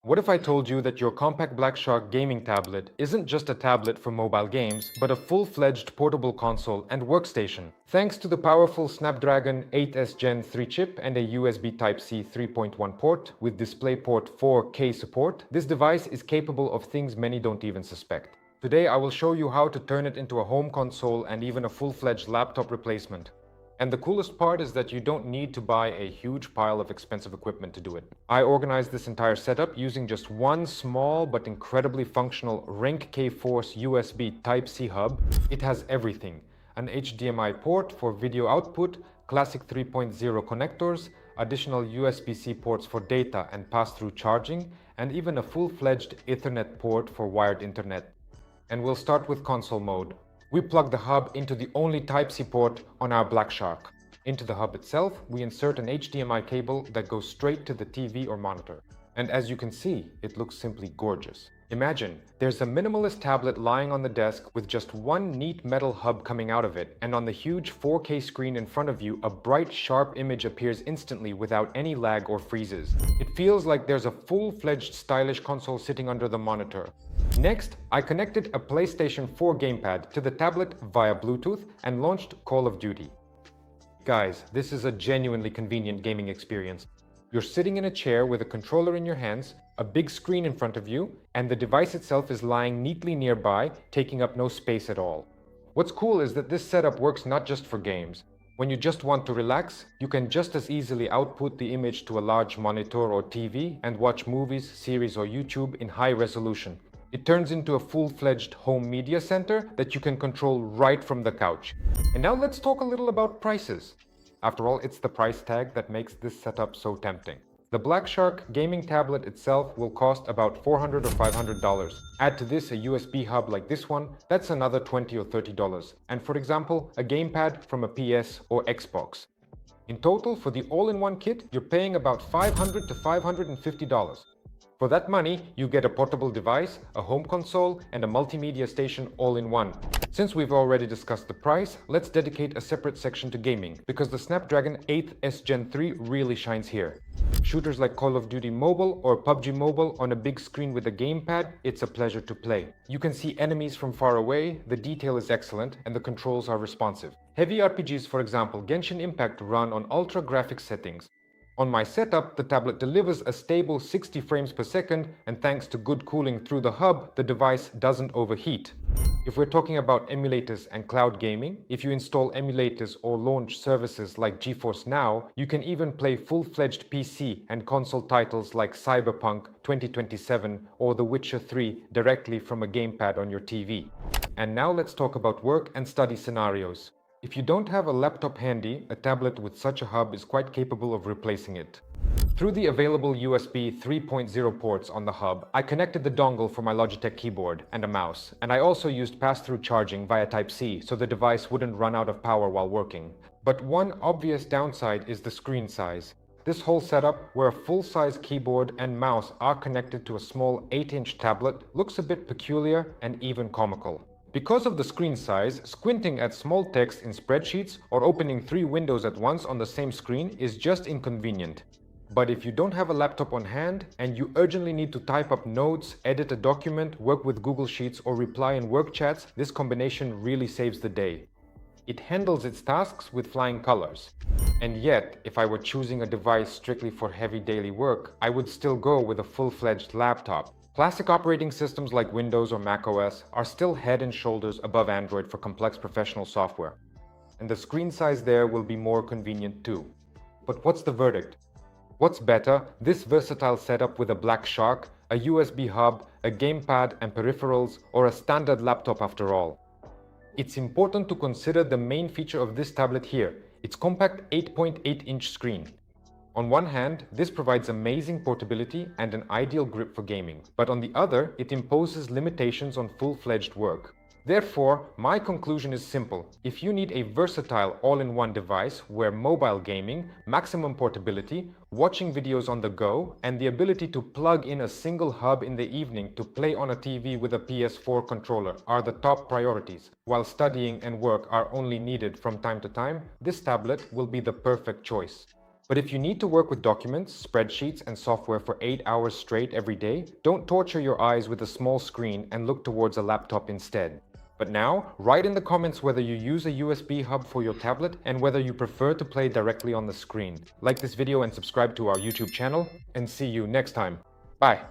What if I told you that your compact Black Shark gaming tablet isn't just a tablet for mobile games, but a full-fledged portable console and workstation? Thanks to the powerful Snapdragon 8S Gen 3 chip and a USB Type-C 3.1 port with DisplayPort 4K support, this device is capable of things many don't even suspect. Today I will show you how to turn it into a home console and even a full-fledged laptop replacement. And the coolest part is that you don't need to buy a huge pile of expensive equipment to do it. I organized this entire setup using just one small but incredibly functional Rink K-Force USB Type-C hub. It has everything: an HDMI port for video output, classic 3.0 connectors, additional USB-C ports for data and pass-through charging, and even a full-fledged Ethernet port for wired internet. And we'll start with console mode. We plug the hub into the only Type-C port on our Black Shark. Into the hub itself, we insert an HDMI cable that goes straight to the TV or monitor. And as you can see, it looks simply gorgeous. Imagine, there's a minimalist tablet lying on the desk with just one neat metal hub coming out of it, and on the huge 4K screen in front of you, a bright, sharp image appears instantly without any lag or freezes. It feels like there's a full-fledged stylish console sitting under the monitor. Next, I connected a PlayStation 4 gamepad to the tablet via Bluetooth and launched Call of Duty. Guys, this is a genuinely convenient gaming experience. You're sitting in a chair with a controller in your hands, a big screen in front of you, and the device itself is lying neatly nearby, taking up no space at all. What's cool is that this setup works not just for games. When you just want to relax, you can just as easily output the image to a large monitor or TV and watch movies, series, or YouTube in high resolution. It turns into a full-fledged home media center that you can control right from the couch. And now let's talk a little about prices. After all, it's the price tag that makes this setup so tempting. The Black Shark gaming tablet itself will cost about $400 or $500. Add to this a USB hub like this one, that's another $20 or $30. And for example, a gamepad from a PS or Xbox. In total, for the all-in-one kit, you're paying about $500 to $550. For that money, you get a portable device, a home console, and a multimedia station all in one. Since we've already discussed the price, let's dedicate a separate section to gaming, because the Snapdragon 8S Gen 3 really shines here. Shooters like Call of Duty Mobile or PUBG Mobile on a big screen with a gamepad, it's a pleasure to play. You can see enemies from far away, the detail is excellent, and the controls are responsive. Heavy RPGs, for example, Genshin Impact, run on ultra graphics settings. On my setup, the tablet delivers a stable 60 frames per second, and thanks to good cooling through the hub, the device doesn't overheat. If we're talking about emulators and cloud gaming, if you install emulators or launch services like GeForce Now, you can even play full-fledged PC and console titles like Cyberpunk 2077 or The Witcher 3 directly from a gamepad on your TV. And now let's talk about work and study scenarios. If you don't have a laptop handy, a tablet with such a hub is quite capable of replacing it. Through the available USB 3.0 ports on the hub, I connected the dongle for my Logitech keyboard and a mouse, and I also used pass-through charging via Type-C so the device wouldn't run out of power while working. But one obvious downside is the screen size. This whole setup, where a full-size keyboard and mouse are connected to a small 8-inch tablet, looks a bit peculiar and even comical. Because of the screen size, squinting at small text in spreadsheets or opening 3 windows at once on the same screen is just inconvenient. But if you don't have a laptop on hand and you urgently need to type up notes, edit a document, work with Google Sheets or reply in work chats, this combination really saves the day. It handles its tasks with flying colors. And yet, if I were choosing a device strictly for heavy daily work, I would still go with a full-fledged laptop. Classic operating systems like Windows or macOS are still head and shoulders above Android for complex professional software. And the screen size there will be more convenient too. But what's the verdict? What's better, this versatile setup with a Black Shark, a USB hub, a gamepad and peripherals, or a standard laptop after all? It's important to consider the main feature of this tablet here, its compact 8.8-inch screen. On one hand, this provides amazing portability and an ideal grip for gaming, but on the other, it imposes limitations on full-fledged work. Therefore, my conclusion is simple. If you need a versatile all-in-one device where mobile gaming, maximum portability, watching videos on the go, and the ability to plug in a single hub in the evening to play on a TV with a PS4 controller are the top priorities, while studying and work are only needed from time to time, this tablet will be the perfect choice. But if you need to work with documents, spreadsheets, and software for 8 hours straight every day, don't torture your eyes with a small screen and look towards a laptop instead. But now, write in the comments whether you use a USB hub for your tablet and whether you prefer to play directly on the screen. Like this video and subscribe to our YouTube channel, and see you next time. Bye!